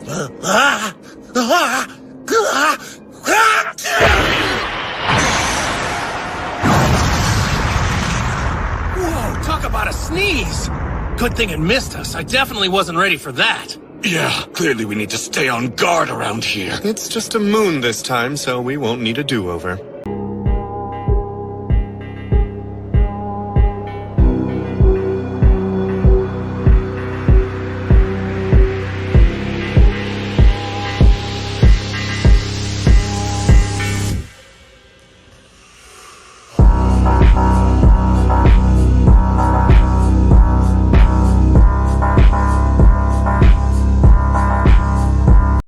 Whoa, talk about a sneeze! Good thing it missed us. I definitely wasn't ready for that. Yeah, clearly we need to stay on guard around here. It's just a moon this time, so we won't need a do-over.